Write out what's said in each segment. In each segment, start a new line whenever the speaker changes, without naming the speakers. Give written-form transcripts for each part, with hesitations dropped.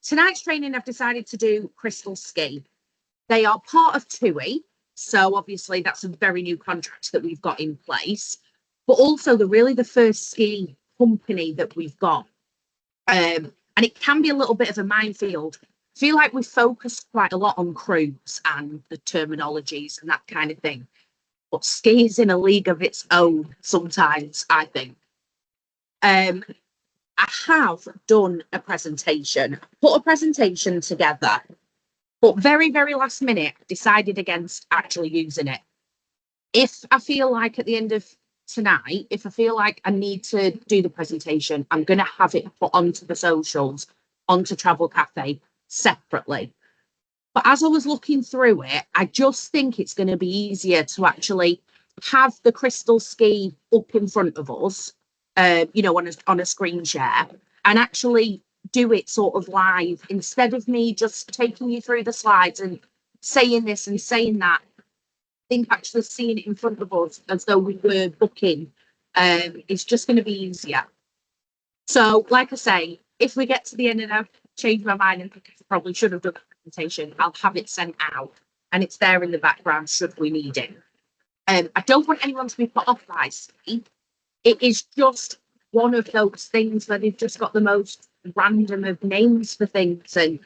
tonight's training, I've decided to do crystal ski. They are part of TUI, so obviously that's a very new contract that we've got in place. But also, they're really the first ski company that we've got. And it can be a little bit of a minefield. I feel like we focus quite a lot on cruise and the terminologies and that kind of thing. But ski is in a league of its own sometimes, I think. I have done a presentation, put a presentation together, but very, very last minute, decided against actually using it. If I feel like at the end of tonight, if I feel like I need to do the presentation, I'm going to have it put onto the socials, onto Travel Cafe separately. But as I was looking through it, I just think it's going to be easier to actually have the crystal ski up in front of us, on a screen share, and actually do it sort of live instead of me just taking you through the slides and saying this and saying that. I think actually seeing it in front of us as though we were booking is just going to be easier. So, like I say, if we get to the end and I've changed my mind and think I probably should have done the presentation, I'll have it sent out and it's there in the background should we need it. I don't want anyone to be put off by ski. It is just one of those things that they've just got the most random of names for things. And,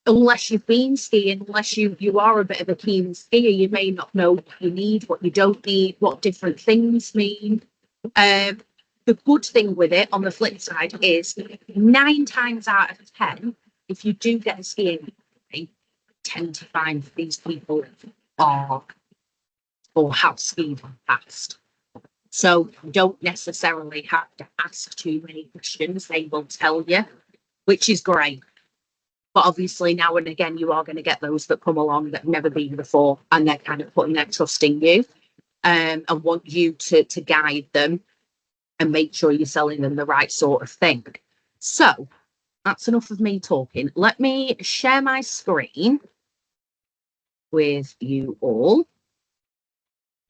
unless you've been skiing, unless you are a bit of a keen skier, you may not know what you need, what you don't need, what different things mean. The good thing with it, on the flip side, is 9 times out of 10, if you do get a skiing, you tend to find these people are or have skied in the past. So you don't necessarily have to ask too many questions. They will tell you, which is great. But obviously now and again, you are going to get those that come along that have never been before, and they're kind of putting their trust in you and want you to guide them and make sure you're selling them the right sort of thing. So that's enough of me talking. Let me share my screen with you all.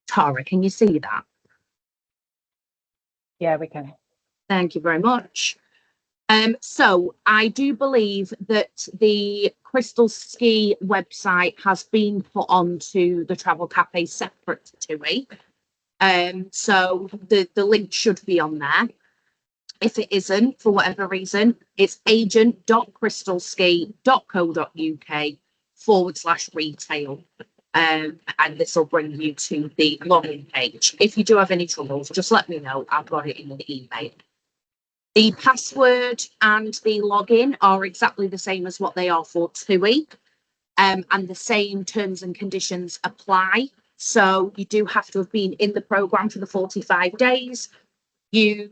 Tara, can you see that?
Yeah, we can.
Thank you very much. So I do believe that the Crystal Ski website has been put onto the Travel Cafe separate to TUI. So the link should be on there. If it isn't, for whatever reason, it's agent.crystalski.co.uk/retail. And this will bring you to the login page. If you do have any troubles, just let me know. I've got it in an email. The password and the login are exactly the same as what they are for TUI, and the same terms and conditions apply. So you do have to have been in the program for the 45 days. Your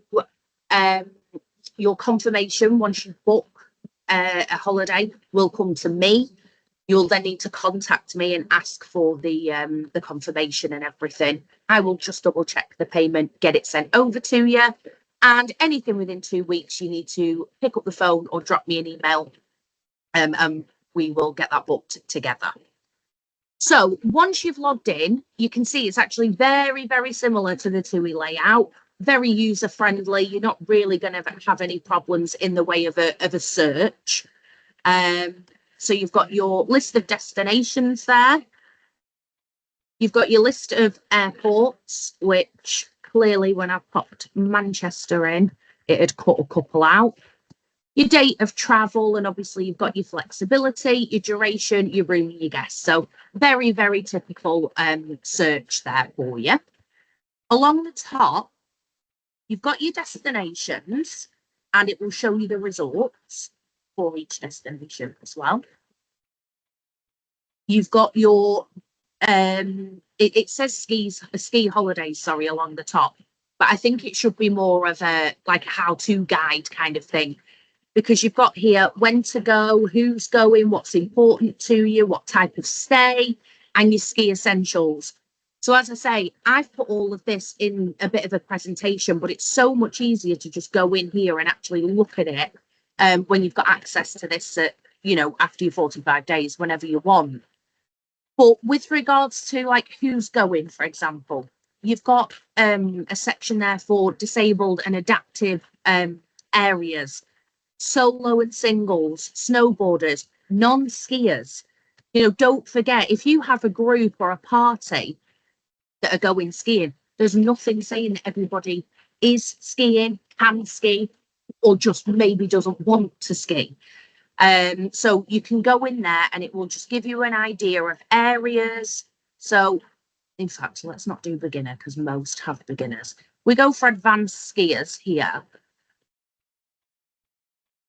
confirmation once you book a holiday will come to me. You'll then need to contact me and ask for the confirmation and everything. I will just double check the payment, get it sent over to you. And anything within 2 weeks, you need to pick up the phone or drop me an email, and we will get that booked together. So once you've logged in, you can see it's actually very, very similar to the TUI layout, very user-friendly. You're not really going to have any problems in the way of a search. So you've got your list of destinations there. You've got your list of airports, which clearly when I popped Manchester in, it had cut a couple out. Your date of travel, and obviously you've got your flexibility, your duration, your room, your guests. So very, very typical search there for you. Along the top, you've got your destinations, and it will show you the resorts for each destination as well. You've got your it says ski holidays, sorry, along the top, but I think it should be more of a how-to guide kind of thing, because you've got here when to go, who's going, what's important to you, what type of stay, and your ski essentials. So as I say, I've put all of this in a bit of a presentation, but it's so much easier to just go in here and actually look at it when you've got access to this after your 45 days, whenever you want. But with regards to who's going, for example, you've got a section there for disabled and adaptive areas. solo and singles, snowboarders, non-skiers. Don't forget, if you have a group or a party that are going skiing, there's nothing saying that everybody is skiing, can ski, or just maybe doesn't want to ski. So you can go in there and it will just give you an idea of areas. So in fact, let's not do beginner because most have beginners. We go for advanced skiers here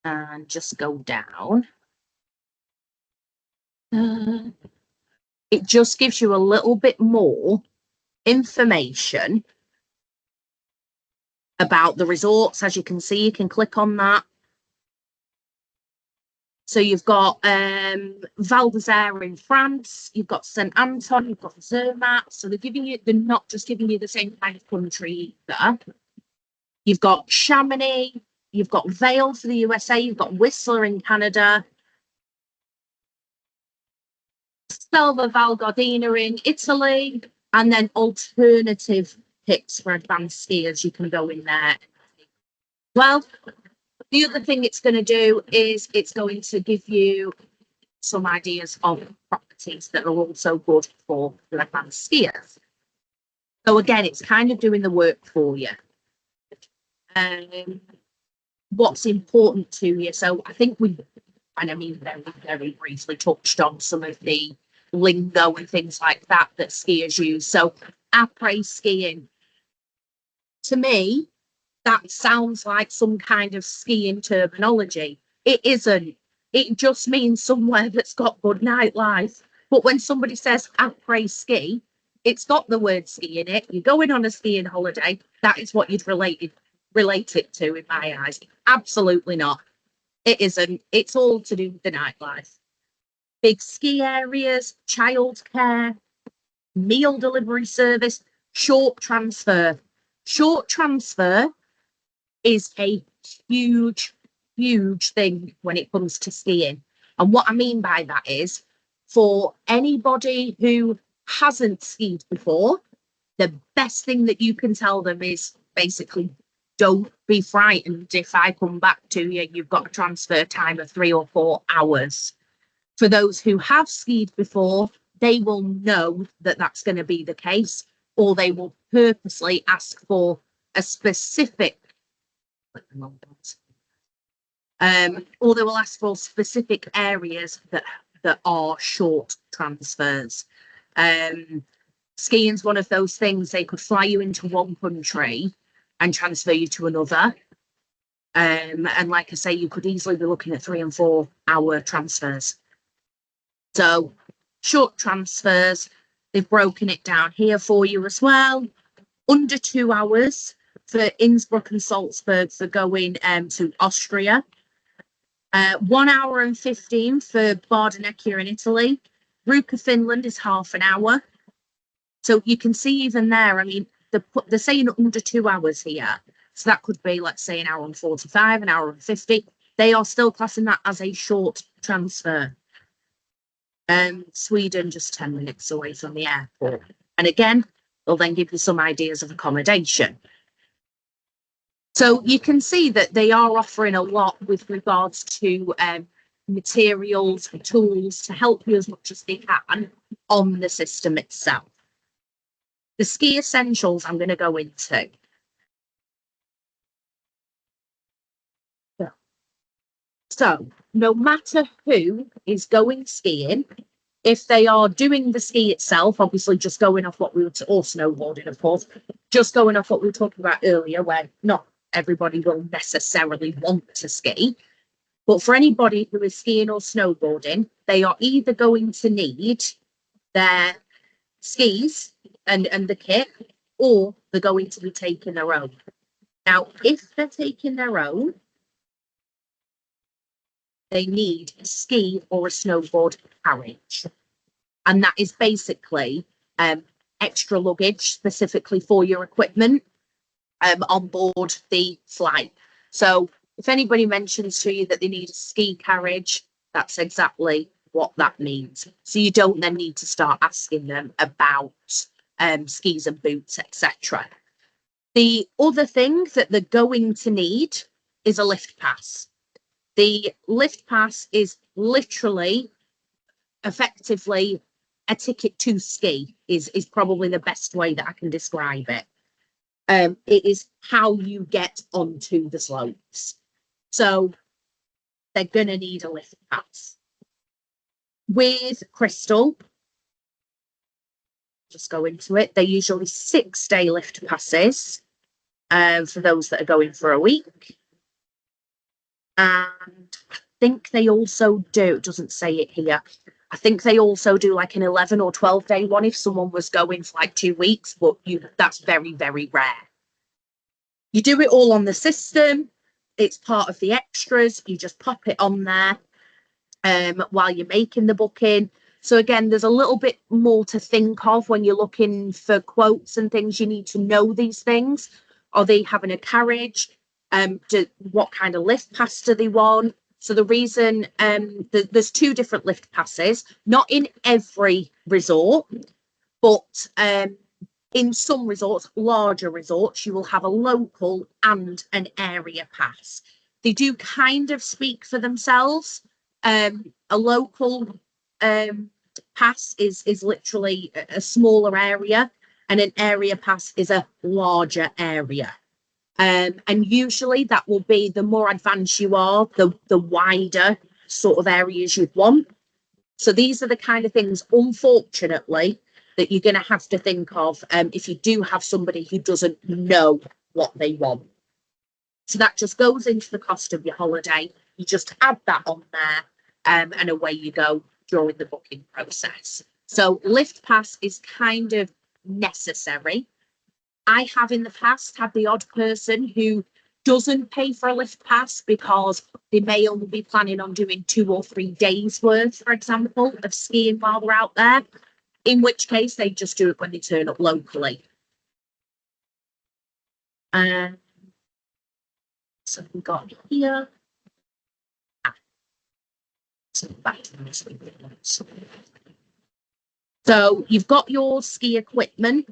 and just go down. It just gives you a little bit more information about the resorts. As you can see, you can click on that. So you've got Val d'Isère in France, you've got St Anton, you've got Zermatt. So they're not just giving you the same kind of country either. You've got Chamonix, you've got Vail for the USA, you've got Whistler in Canada, Selva Val Gardena in Italy, and then alternative picks for advanced skiers. You can go in there. Well, the other thing it's going to do is it's going to give you some ideas of properties that are also good for advanced skiers. So again, it's kind of doing the work for you. What's important to you? So I think very briefly touched on some of the lingo and things like that skiers use. So après skiing, to me, that sounds like some kind of skiing terminology. It isn't. It just means somewhere that's got good nightlife. But when somebody says après ski, it's got the word ski in it. You're going on a skiing holiday. That is what you'd relate it to in my eyes. Absolutely not. It isn't. It's all to do with the nightlife. Big ski areas, childcare, meal delivery service, short transfer. Short transfer is a huge, huge thing when it comes to skiing. And what I mean by that is for anybody who hasn't skied before, the best thing that you can tell them is basically don't be frightened if I come back to you. You've got a transfer time of 3 or 4 hours. For those who have skied before, they will know that that's going to be the case, or they will purposely ask for a specific or they will ask for specific areas that are short transfers. Skiing's one of those things. They could fly you into one country and transfer you to another. And like I say, you could easily be looking at 3 and 4 hour transfers. So short transfers, they've broken it down here for you as well. Under 2 hours for Innsbruck and Salzburg for going to Austria. 1 hour and 15 for Bardonecchia in Italy. Ruka, Finland is half an hour. So you can see even there, I mean, they're saying under 2 hours here. So that could be, let's say, 1 hour and 45, 1 hour and 50. They are still classing that as a short transfer. Sweden, just 10 minutes away from the airport. And again, they'll then give you some ideas of accommodation. So you can see that they are offering a lot with regards to materials and tools to help you as much as they can on the system itself. The ski essentials I'm going to go into. So no matter who is going skiing, if they are doing the ski itself, obviously just going off what we were, or snowboarding, of course, just going off what we were talking about earlier, where not everybody will necessarily want to ski. But for anybody who is skiing or snowboarding, they are either going to need their skis and the kit, or they're going to be taking their own. Now, if they're taking their own, they need a ski or a snowboard carriage. And that is basically extra luggage specifically for your equipment on board the flight. So if anybody mentions to you that they need a ski carriage, that's exactly what that means. So you don't then need to start asking them about skis and boots, etc. The other thing that they're going to need is a lift pass. The lift pass is literally, effectively, a ticket to ski is probably the best way that I can describe it. It is how you get onto the slopes. So they're going to need a lift pass. With Crystal, just go into it, they're usually 6-day lift passes for those that are going for a week. And I think they also do, it doesn't say it here, I think they also do like an 11 or 12-day one if someone was going for like 2 weeks, but that's very, very rare. You do it all on the system. It's part of the extras. You just pop it on there while you're making the booking. So again, there's a little bit more to think of when you're looking for quotes and things. You need to know these things. Are they having a carriage? What kind of lift pass do they want? So the reason there's 2 different lift passes, not in every resort, but in some resorts, larger resorts, you will have a local and an area pass. They do kind of speak for themselves. A local pass is literally a smaller area, and an area pass is a larger area. And usually that will be, the more advanced you are, the wider sort of areas you'd want. So these are the kind of things, unfortunately, that you're going to have to think of if you do have somebody who doesn't know what they want. So that just goes into the cost of your holiday. You just add that on there and away you go during the booking process. So lift pass is kind of necessary. I have in the past had the odd person who doesn't pay for a lift pass because they may only be planning on doing 2 or 3 days worth, for example, of skiing while they're out there, in which case they just do it when they turn up locally. So we got here. So back to this. So you've got your ski equipment.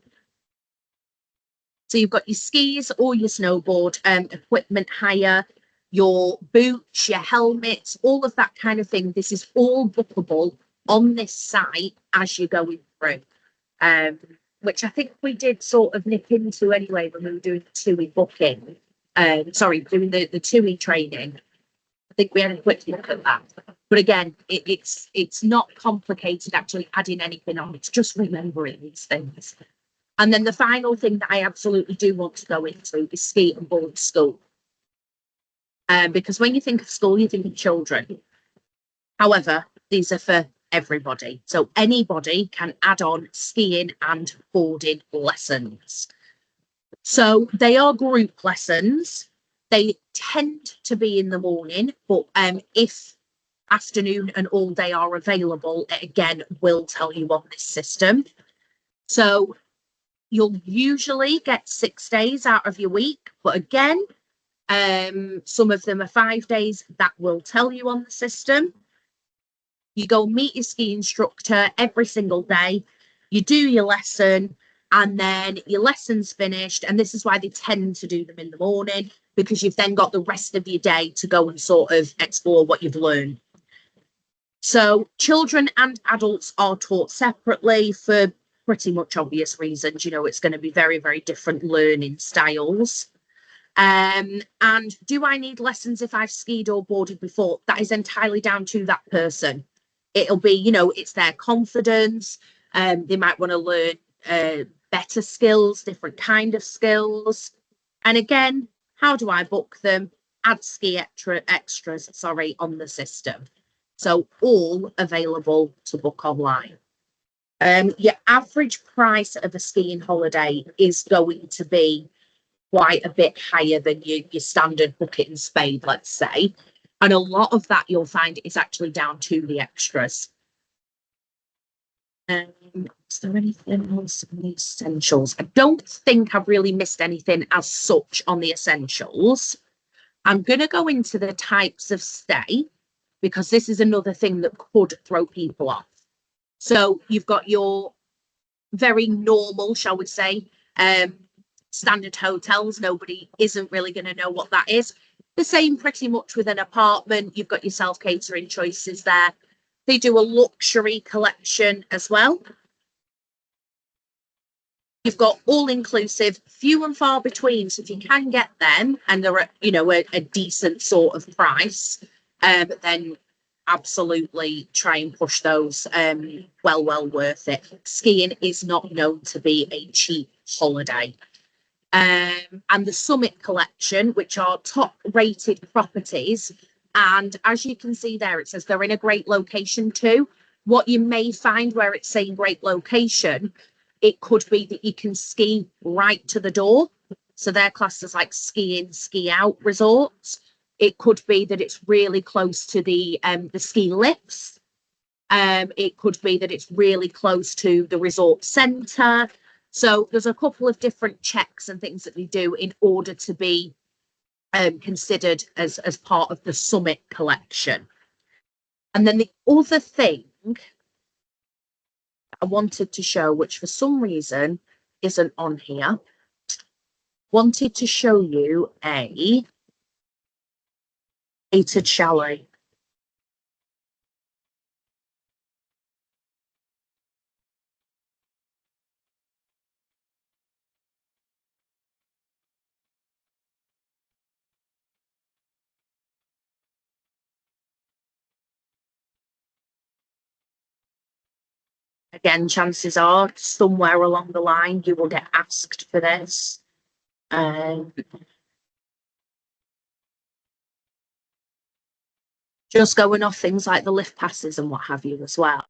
So you've got your skis or your snowboard equipment hire, your boots, your helmets, all of that kind of thing. This is all bookable on this site as you're going through, which I think we did sort of nip into anyway when we were doing the TUI booking. Doing the TUI training. I think we had a quick look at that. But again, it's not complicated actually adding anything on. It's just remembering these things. And then the final thing that I absolutely do want to go into is ski and board school. Because when you think of school, you think of children. However, these are for everybody. So anybody can add on skiing and boarding lessons. So they are group lessons. They tend to be in the morning, but if afternoon and all day are available, it again will tell you on this system. So you'll usually get 6 days out of your week, but again, some of them are 5 days. That will tell you on the system. You go meet your ski instructor every single day. You do your lesson, and then your lesson's finished. And this is why they tend to do them in the morning, because you've then got the rest of your day to go and sort of explore what you've learned. So children and adults are taught separately for pretty much obvious reasons. You know, it's going to be very, very different learning styles. And do I need lessons if I've skied or boarded before? That is entirely down to that person. It'll be, you know, it's their confidence. They might want to learn better skills, different kind of skills. And again, how do I book them? Add ski extras, on the system. So all available to book online. Your average price of a skiing holiday is going to be quite a bit higher than your standard bucket and spade, let's say. And a lot of that you'll find is actually down to the extras. Is there anything else on the essentials? I don't think I've really missed anything as such on the essentials. I'm going to go into the types of stay, because this is another thing that could throw people off. So you've got your very normal, shall we say, standard hotels. Nobody isn't really going to know what that is. The same pretty much with an apartment. You've got your self-catering choices there. They do a luxury collection as well. You've got all inclusive, few and far between. So if you can get them and they're at, a decent sort of price, then absolutely try and push those. Well worth it. Skiing is not known to be a cheap holiday. And the Summit collection, which are top rated properties. And as you can see there, it says they're in a great location too. What you may find where it's saying great location, it could be that you can ski right to the door. So they're classed as like ski in, ski out resorts. It could be that it's really close to the ski lifts. It could be that it's really close to the resort centre. So there's a couple of different checks and things that we do in order to be considered as part of the Summit collection. And then the other thing I wanted to show, which for some reason isn't on here, wanted to show you a gated chalet. Again, chances are somewhere along the line you will get asked for this. Just going off things like the lift passes and what have you as well.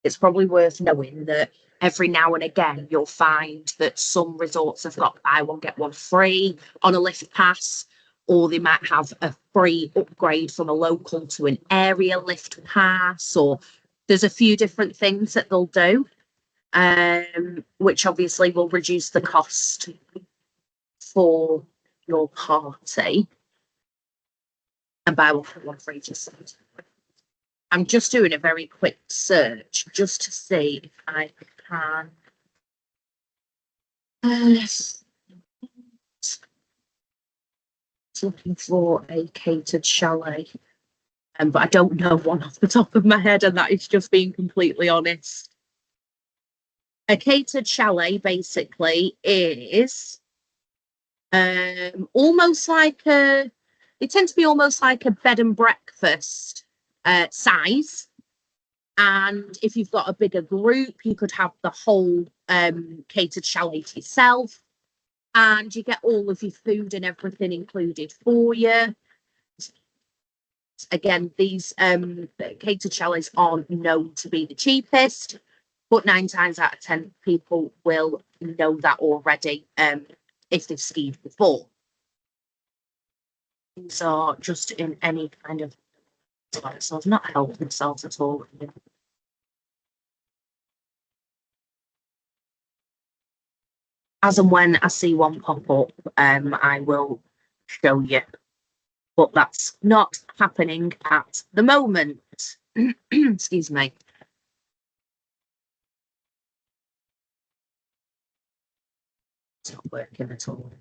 It's probably worth knowing that every now and again you'll find that some resorts have got buy one get one free on a lift pass, or they might have a free upgrade from a local to an area lift pass, or there's a few different things that they'll do, which obviously will reduce the cost for your party. And buy one for one free, just I'm just doing a very quick search just to see if I can. Looking for a catered chalet, but I don't know one off the top of my head, and that is just being completely honest. A catered chalet basically is almost like they tend to be almost like a bed and breakfast size. And if you've got a bigger group, you could have the whole catered chalet to yourself, and you get all of your food and everything included for you. Again, these catered chalets aren't known to be the cheapest, but 9 times out of 10 people will know that already if they've skied before. These are just in any kind of, so I've not helped themselves at all. As and when I see one pop up, I will show you. But that's not happening at the moment. Excuse me. It's not working at all.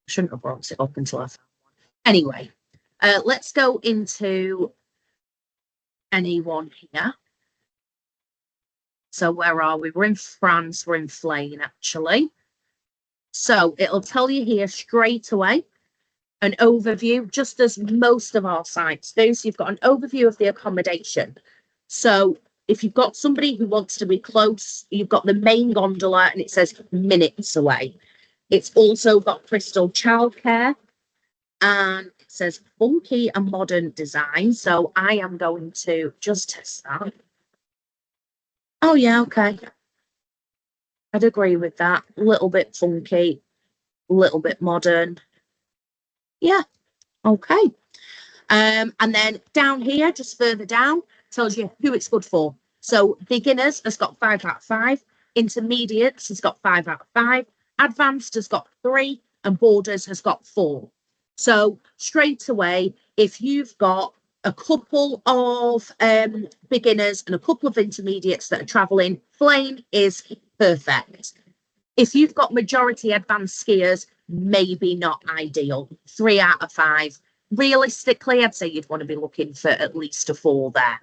Shouldn't have brought it up until I found one. Anyway, let's go into anyone here. So where are we? We're in France. We're in Flaine, actually. So it'll tell you here straight away an overview, just as most of our sites do. So you've got an overview of the accommodation. So if you've got somebody who wants to be close, you've got the main gondola and it says minutes away. It's also got Crystal Childcare and it says funky and modern design. So I am going to just test that. Oh, yeah, okay. I'd agree with that. A little bit funky, a little bit modern. Yeah, okay. And then down here, just further down, tells you who it's good for. So beginners has got 5 out of 5. Intermediates has got 5 out of 5. Advanced has got 3. And Borders has got 4. So straight away, if you've got a couple of beginners and a couple of intermediates that are traveling, Flaine is perfect. If you've got majority advanced skiers, maybe not ideal. 3 out of 5. Realistically, I'd say you'd want to be looking for at least a 4 there.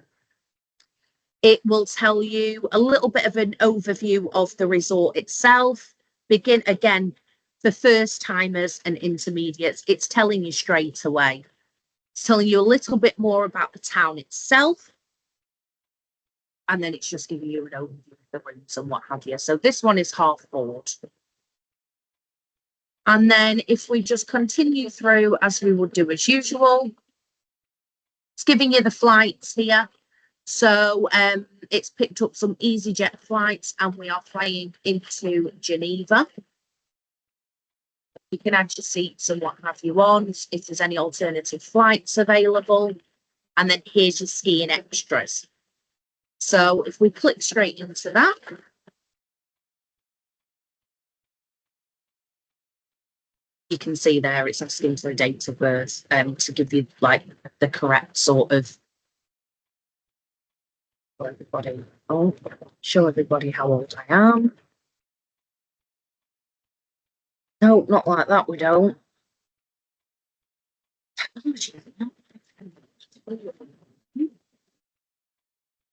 It will tell you a little bit of an overview of the resort itself. Begin again, for first timers and intermediates, it's telling you straight away. It's telling you a little bit more about the town itself. And then it's just giving you an overview of the rooms and what have you. So this one is half board. And then if we just continue through as we would do as usual, it's giving you the flights here. So it's picked up some EasyJet flights and we are flying into Geneva. You can add your seats and what have you on, if there's any alternative flights available. And then here's your skiing extras. So if we click straight into that, you can see there it's asking for a date of birth to give you like the correct sort of for everybody. Oh, show everybody how old I am. No, not like that, we don't.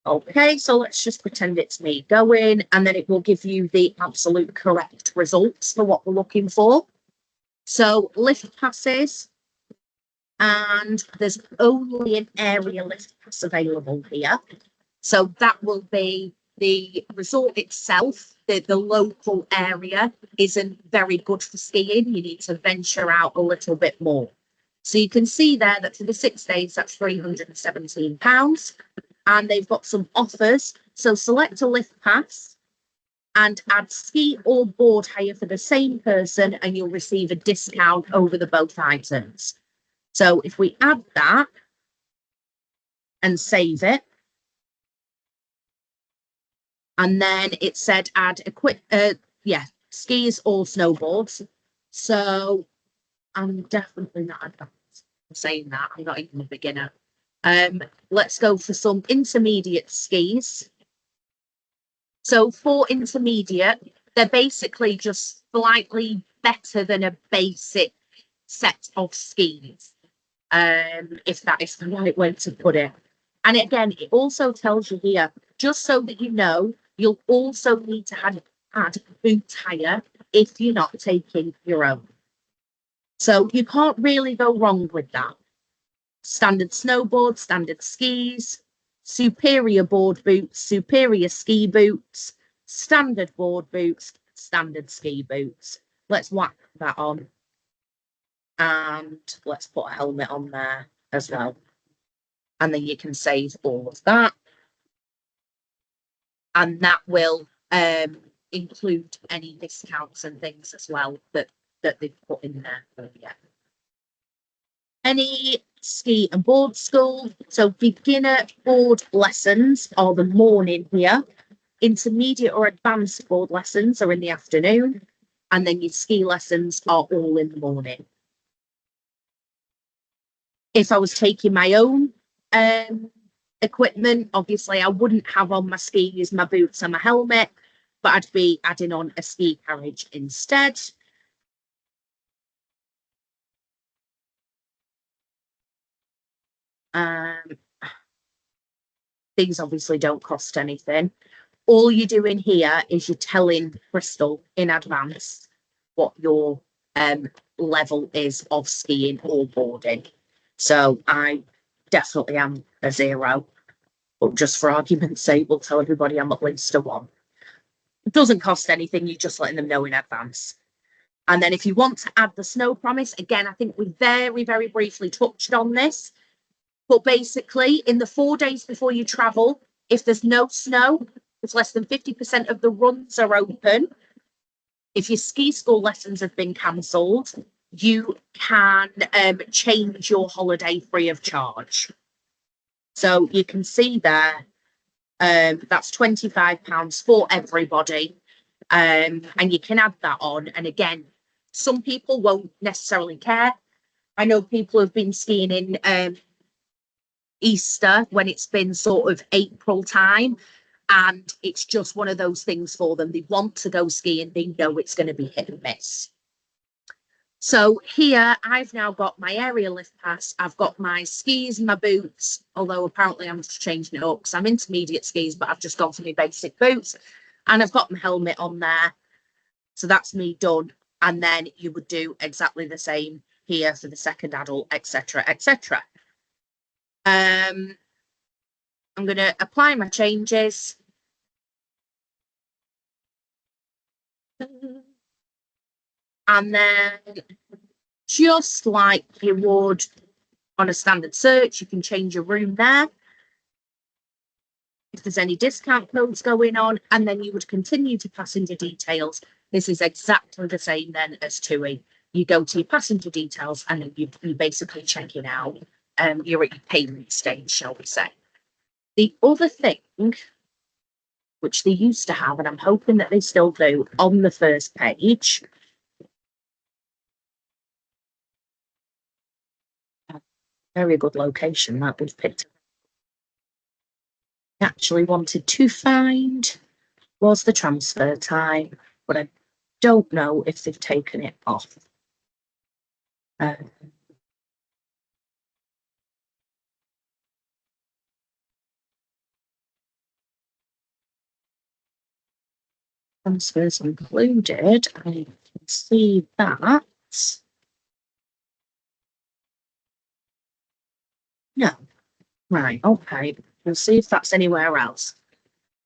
Okay, so let's just pretend it's me going, and then it will give you the absolute correct results for what we're looking for. So lift passes, and there's only an area lift pass available here. So that will be the resort itself, the local area isn't very good for skiing. You need to venture out a little bit more. So you can see there that for the 6 days, that's £317. And they've got some offers. So select a lift pass and add ski or board hire for the same person, and you'll receive a discount over the both items. So if we add that and save it, and then it said add skis or snowboards. So I'm definitely not advanced. I'm saying that, I'm not even a beginner. Let's go for some intermediate skis. So for intermediate, they're basically just slightly better than a basic set of skis, if that is the right way to put it. And again, it also tells you here, just so that you know, you'll also need to add boot hire if you're not taking your own. So you can't really go wrong with that. Standard snowboard, standard skis, superior board boots, superior ski boots, standard board boots, standard ski boots. Let's whack that on. And let's put a helmet on there as well. And then you can save all of that. And that will include any discounts and things as well that they've put in there for you. Any ski and board school. So beginner board lessons are the morning here. Intermediate or advanced board lessons are in the afternoon. And then your ski lessons are all in the morning. If I was taking my own equipment, obviously I wouldn't have on my skis, my boots and my helmet, but I'd be adding on a ski carriage instead. These obviously don't cost anything. All you're doing here is you're telling Crystal in advance what your level is of skiing or boarding. So I definitely am a 0, but just for argument's sake, we'll tell everybody I'm at least a 1. It doesn't cost anything, you're just letting them know in advance. And then if you want to add the snow promise, again, I think we very, very briefly touched on this, but basically in the 4 days before you travel, if there's no snow, if less than 50% of the runs are open, if your ski school lessons have been cancelled, you can change your holiday free of charge. So you can see there, that's £25 for everybody. And you can add that on. And again, some people won't necessarily care. I know people have been skiing in Easter when it's been sort of April time, and it's just one of those things for them. They want to go skiing, they know it's going to be hit and miss. So here I've now got my area lift pass, I've got my skis, my boots, although apparently I'm just changing it up because I'm intermediate skis, but I've just gone for my basic boots, and I've got my helmet on there. So that's me done. And then you would do exactly the same here for the second adult, etc., etc. I'm going to apply my changes. And then just like you would on a standard search, you can change your room there. If there's any discount codes going on, and then you would continue to passenger details. This is exactly the same then as TUI. You go to your passenger details and then you basically check it out. You're at your payment stage, shall we say. The other thing, which they used to have, and I'm hoping that they still do, on the first page, very good location that we've picked. Actually wanted to find was the transfer time, but I don't know if they've taken it off. Transfers included. I can see that. No. Right, okay. We'll see if that's anywhere else.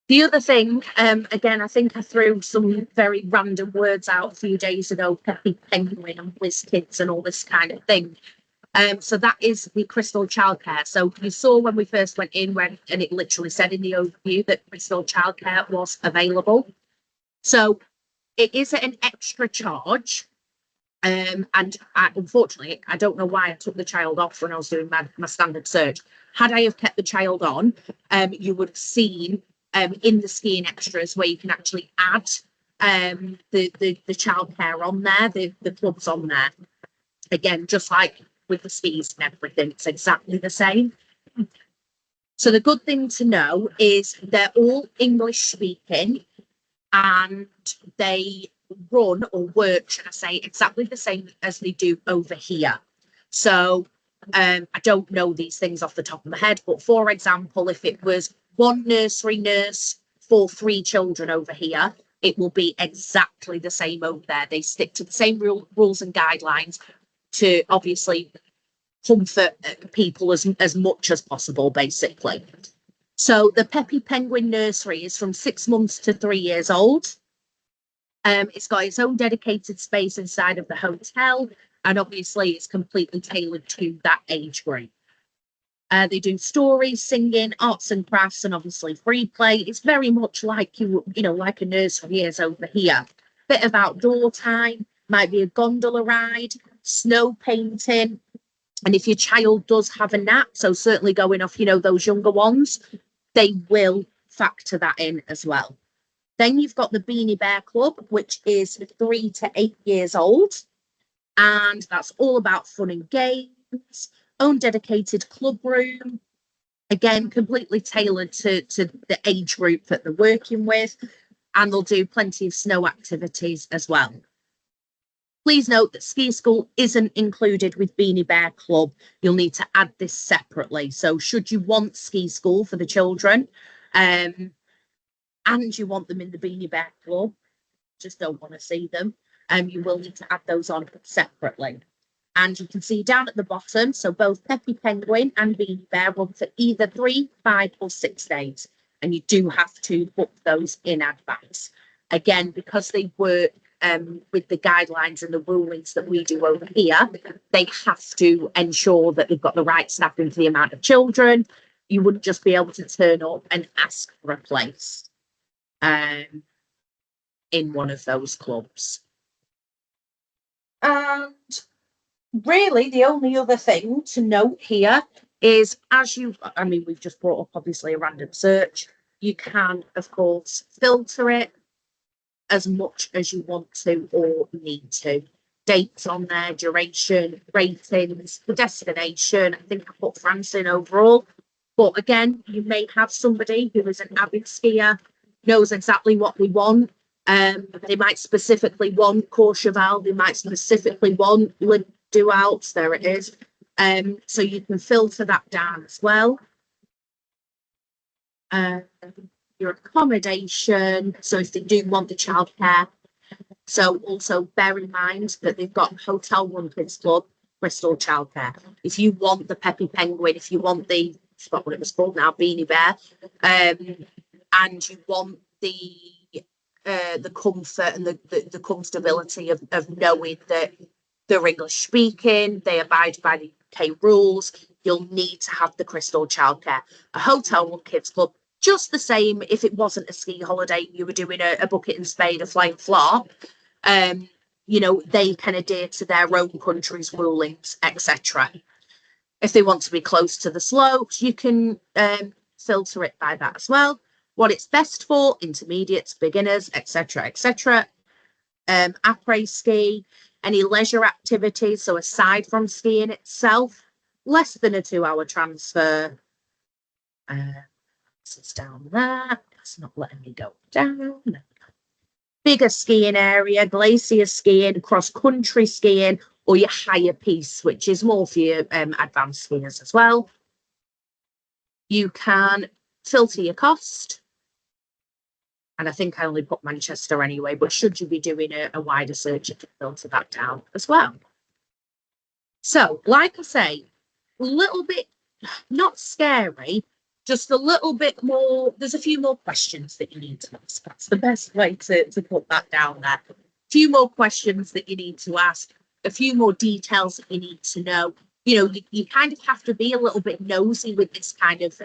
The other thing, again, I think I threw some very random words out a few days ago, Peppy Penguin and Bliss Kids and all this kind of thing. So that is the Crystal Childcare. So you saw when we first went in, and it literally said in the overview that Crystal Childcare was available. So it is at an extra charge. And unfortunately, I don't know why I took the child off when I was doing my standard search. Had I have kept the child on, you would have seen in the skiing extras where you can actually add the childcare on there, the clubs on there. Again, just like with the skis and everything, it's exactly the same. So the good thing to know is they're all English speaking, and they run or work, should I say, exactly the same as they do over here. So I don't know these things off the top of my head, but for example, if it was one nursery nurse for 3 children over here, it will be exactly the same over there. They stick to the same rules and guidelines to obviously comfort people as much as possible, basically. So the Peppy Penguin Nursery is from 6 months to 3 years old. It's got its own dedicated space inside of the hotel, and obviously it's completely tailored to that age group. They do stories, singing, arts and crafts, and obviously free play. It's very much like like a nursery is over here. Bit of outdoor time, might be a gondola ride, snow painting, and if your child does have a nap, so certainly going off, those younger ones, they will factor that in as well. Then you've got the Beanie Bear Club, which is 3 to 8 years old. And that's all about fun and games, own dedicated club room. Again, completely tailored to the age group that they're working with. And they'll do plenty of snow activities as well. Please note that ski school isn't included with Beanie Bear Club. You'll need to add this separately. So should you want ski school for the children, and you want them in the Beanie Bear Club, just don't want to see them, you will need to add those on separately. And you can see down at the bottom, so both Peppy Penguin and Beanie Bear run for either 3, 5 or 6 days. And you do have to book those in advance. Again, because they work with the guidelines and the rulings that we do over here, they have to ensure that they've got the right staffing for the amount of children. You wouldn't just be able to turn up and ask for a place in one of those clubs. And really, the only other thing to note here is, we've just brought up obviously a random search. You can, of course, filter it as much as you want to or need to. Dates on there, duration, ratings, the destination. I think I put France in overall. But again, you may have somebody who is an avid skier, knows exactly what we want, They might specifically want Courchevel, they might specifically want Le Dualt, there it is. So you can filter that down as well. Your accommodation, so if they do want the childcare. So also bear in mind that they've got Hotel One Kids Club, Bristol Childcare. If you want the Peppy Penguin, if you want the, I forgot what it was called now, Beanie Bear, and you want the comfort and the comfortability of knowing that they're English speaking, they abide by the UK rules, you'll need to have the Crystal Childcare. A Hotel One Kids Club, just the same if it wasn't a ski holiday, you were doing a bucket and spade, a flying flop, you know, they can adhere to their own country's rulings, etc. If they want to be close to the slopes, you can filter it by that as well. What it's best for, intermediates, beginners, etc., etc. Après ski, any leisure activities, so aside from skiing itself, less than a 2-hour transfer. It's down there. It's not letting me go down. Bigger skiing area, glacier skiing, cross-country skiing, or your higher piece, which is more for your advanced skiers as well. You can filter your cost. And I think I only put Manchester anyway, but should you be doing a wider search, you can filter that down as well. So, like I say, a little bit, not scary, just a little bit more, there's a few more questions that you need to ask. That's the best way to put that down there. A few more questions that you need to ask, a few more details that you need to know. You know, you kind of have to be a little bit nosy with this kind of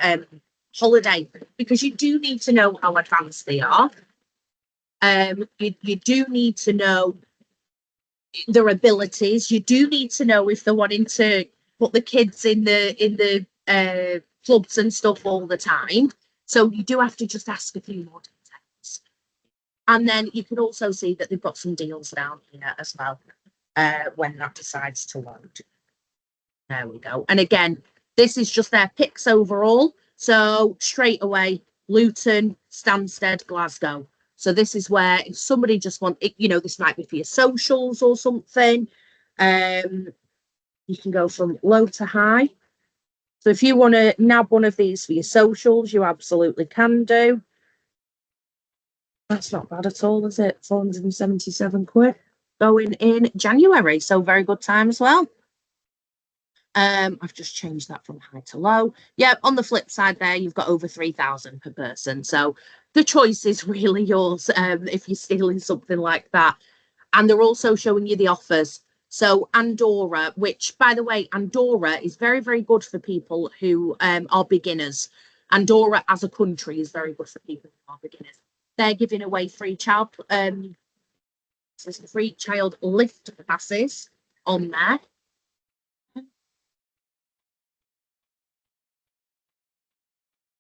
holiday, because you do need to know how advanced they are. You do need to know their abilities. You do need to know if they're wanting to put the kids in the clubs and stuff all the time. So you do have to just ask a few more details. And then you can also see that they've got some deals down here as well when that decides to load. There we go. And again, this is just their picks overall. So straight away, Luton, Stansted, Glasgow. So this is where if somebody just want, you know, this might be for your socials or something. You can go from low to high. So if you want to nab one of these for your socials, you absolutely can do. That's not bad at all, is it? 477 quid going in January. So very good time as well. I've just changed that from high to low. Yeah, on the flip side there, you've got over 3,000 per person. So the choice is really yours if you're stealing something like that. And they're also showing you the offers. So Andorra, which, by the way, Andorra is very, very good for people who are beginners. Andorra as a country is very good for people who are beginners. They're giving away free child lift passes on there.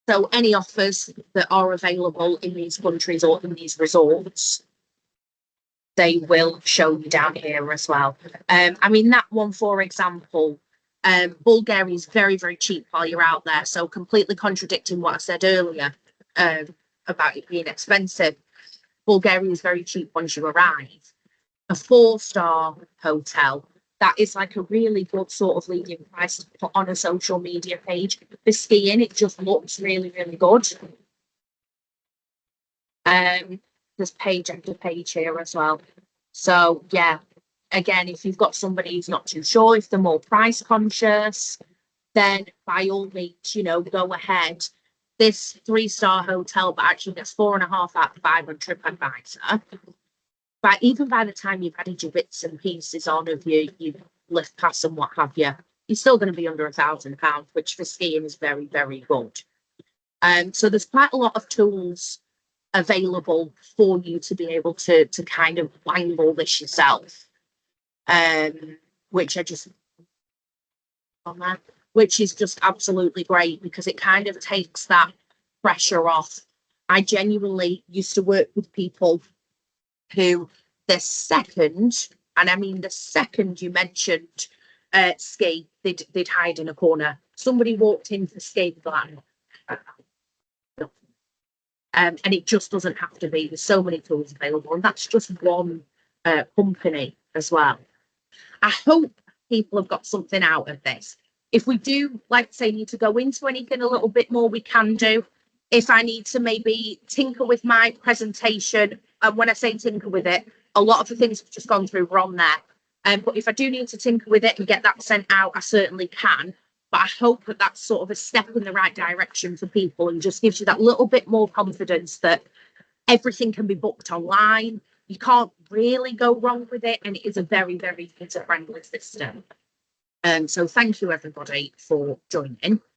So any offers that are available in these countries or in these resorts, they will show you down here as well. I mean, that one, for example, Bulgaria is very, very cheap while you're out there. So completely contradicting what I said earlier about it being expensive. Bulgaria is very cheap once you arrive. A 4-star hotel, that is like a really good sort of leading price to put on a social media page. For skiing, it just looks really, really good. There's page after page here as well. So yeah, again, if you've got somebody who's not too sure, if they're more price conscious, then by all means, you know, go ahead. This 3-star hotel, but actually gets 4.5 out of 5 on TripAdvisor. But even by the time you've added your bits and pieces on of your lift pass and what have you, you're still going to be under £1,000, which for skiing is very, very good. So there's quite a lot of tools available for you to be able to kind of wangle this yourself, which is just absolutely great, because it kind of takes that pressure off. I genuinely used to work with people who the second, and I mean the second you mentioned ski, they'd hide in a corner. Somebody walked in for ski, And it just doesn't have to be. There's so many tools available, and that's just one company as well. I hope people have got something out of this. If we do, like I say, need to go into anything a little bit more, we can do. If I need to maybe tinker with my presentation, and when I say tinker with it, a lot of the things we've just gone through were on there. But if I do need to tinker with it and get that sent out, I certainly can. But I hope that that's sort of a step in the right direction for people and just gives you that little bit more confidence that everything can be booked online. You can't really go wrong with it, and it is a very, very user-friendly system. So thank you everybody for joining.